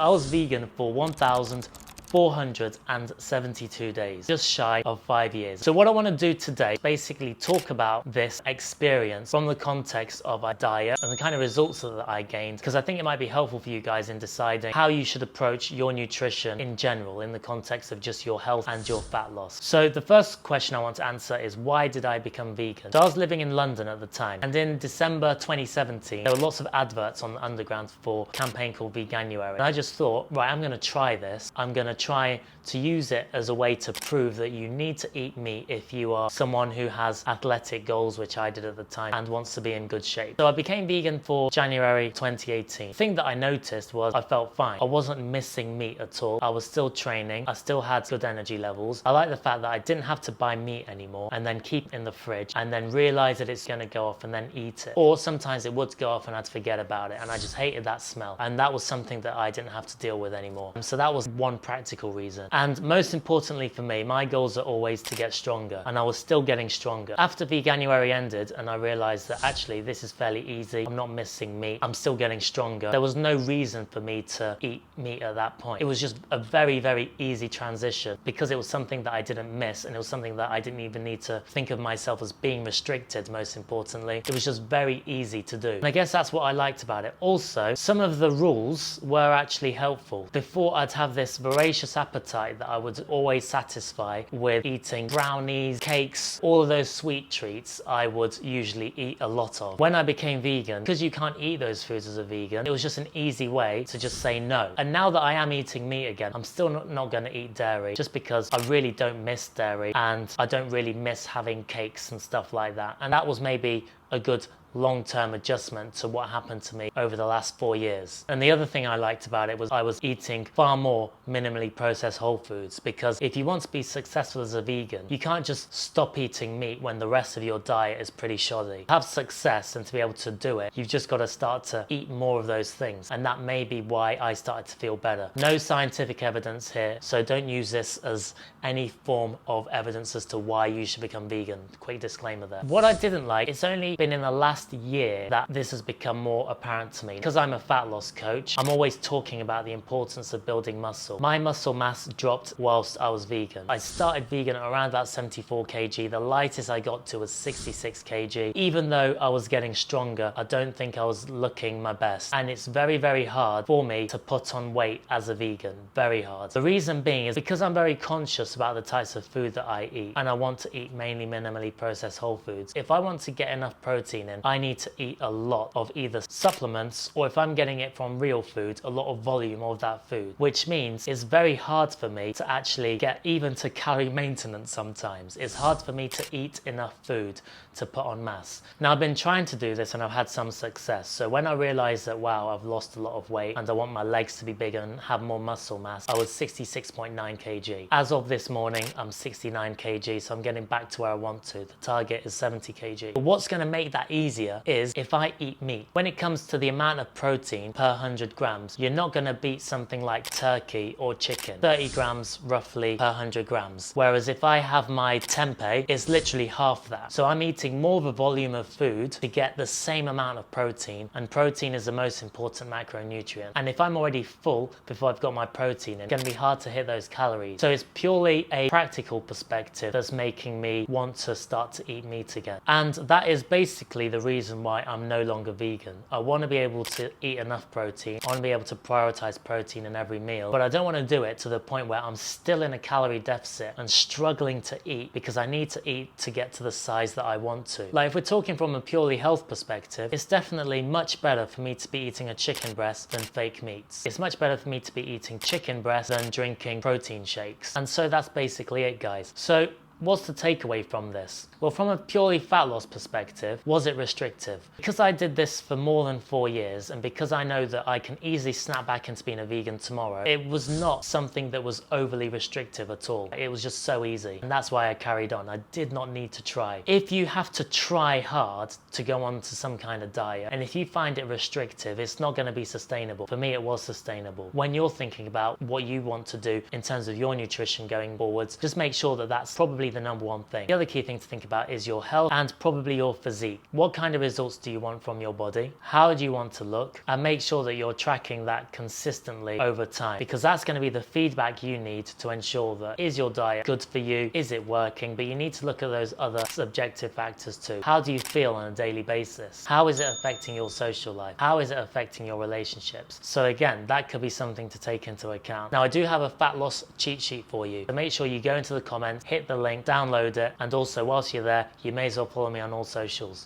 I was vegan for 1,472 days, just shy of 5 years. So what I want to do today is basically talk about this experience from the context of a diet and the kind of results that I gained, because I think it might be helpful for you guys in deciding how you should approach your nutrition in general in the context of just your health and your fat loss. So the first question I want to answer is, why did I become vegan? So I was living in London at the time, and in December 2017 there were lots of adverts on the underground for a campaign called Veganuary, and I just thought, right, I'm going to try this. I'm going to try to use it as a way to prove that you need to eat meat if you are someone who has athletic goals, which I did at the time, and wants to be in good shape. So I became vegan for January 2018. The thing that I noticed was I felt fine. I wasn't missing meat at all. I was still training. I still had good energy levels. I like the fact that I didn't have to buy meat anymore and then keep it in the fridge and then realize that it's going to go off and then eat it. Or sometimes it would go off and I'd forget about it, and I just hated that smell. And that was something that I didn't have to deal with anymore. So that was one practical reason. And most importantly for me, my goals are always to get stronger, and I was still getting stronger. After Veganuary ended and I realized that actually this is fairly easy, I'm not missing meat, I'm still getting stronger, there was no reason for me to eat meat at that point. It was just a very, very easy transition because it was something that I didn't miss, and it was something that I didn't even need to think of myself as being restricted. Most importantly, it was just very easy to do, and I guess that's what I liked about it. Also, some of the rules were actually helpful. Before, I'd have this voracious appetite that I would always satisfy with eating brownies, cakes, all of those sweet treats I would usually eat a lot of. When I became vegan, because you can't eat those foods as a vegan, it was just an easy way to just say no. And now that I am eating meat again, I'm still not going to eat dairy, just because I really don't miss dairy and I don't really miss having cakes and stuff like that. And that was maybe a good long-term adjustment to what happened to me over the last 4 years. And the other thing I liked about it was I was eating far more minimally processed whole foods, because if you want to be successful as a vegan, you can't just stop eating meat when the rest of your diet is pretty shoddy. To have success and to be able to do it, you've just got to start to eat more of those things, and that may be why I started to feel better. No scientific evidence here, so don't use this as any form of evidence as to why you should become vegan. Quick disclaimer there. What I didn't like, it's only been in the last year that this has become more apparent to me. Because I'm a fat loss coach, I'm always talking about the importance of building muscle. My muscle mass dropped whilst I was vegan. I started vegan at around about 74 kg. The lightest I got to was 66 kg. Even though I was getting stronger, I don't think I was looking my best. And it's very, very hard for me to put on weight as a vegan. Very hard. The reason being is because I'm very conscious about the types of food that I eat, and I want to eat mainly minimally processed whole foods. If I want to get enough protein in, I need to eat a lot of either supplements, or if I'm getting it from real food, a lot of volume of that food, which means it's very hard for me to actually get even to calorie maintenance sometimes. It's hard for me to eat enough food to put on mass. Now, I've been trying to do this and I've had some success. So when I realized that, wow, I've lost a lot of weight and I want my legs to be bigger and have more muscle mass, I was 66.9 kg. As of this morning, I'm 69 kg, so I'm getting back to where I want to. The target is 70 kg. But what's going to make that easier is if I eat meat. When it comes to the amount of protein per 100 grams, you're not going to beat something like turkey or chicken. 30 grams roughly per 100 grams. Whereas if I have my tempeh, it's literally half that. So I'm eating more of a volume of food to get the same amount of protein, and protein is the most important macronutrient. And if I'm already full before I've got my protein in, it's going to be hard to hit those calories. So it's purely a practical perspective that's making me want to start to eat meat again. And that is basically the reason why I'm no longer vegan. I want to be able to eat enough protein. I want to be able to prioritize protein in every meal, but I don't want to do it to the point where I'm still in a calorie deficit and struggling to eat because I need to eat to get to the size that I want to. Like, if we're talking from a purely health perspective, it's definitely much better for me to be eating a chicken breast than fake meats. It's much better for me to be eating chicken breast than drinking protein shakes. And so that's basically it, guys. So what's the takeaway from this? Well, from a purely fat loss perspective, was it restrictive? Because I did this for more than 4 years, and because I know that I can easily snap back into being a vegan tomorrow, it was not something that was overly restrictive at all. It was just so easy, and that's why I carried on. I did not need to try. If you have to try hard to go on to some kind of diet, and if you find it restrictive, it's not going to be sustainable. For me, it was sustainable. When you're thinking about what you want to do in terms of your nutrition going forwards, just make sure that that's probably be the number one thing. The other key thing to think about is your health and probably your physique. What kind of results do you want from your body? How do you want to look? And make sure that you're tracking that consistently over time, because that's going to be the feedback you need to ensure that is your diet good for you? Is it working? But you need to look at those other subjective factors too. How do you feel on a daily basis? How is it affecting your social life? How is it affecting your relationships? So again, that could be something to take into account. Now, I do have a fat loss cheat sheet for you. So make sure you go into the comments, hit the link, download it, and also whilst you're there, you may as well follow me on all socials.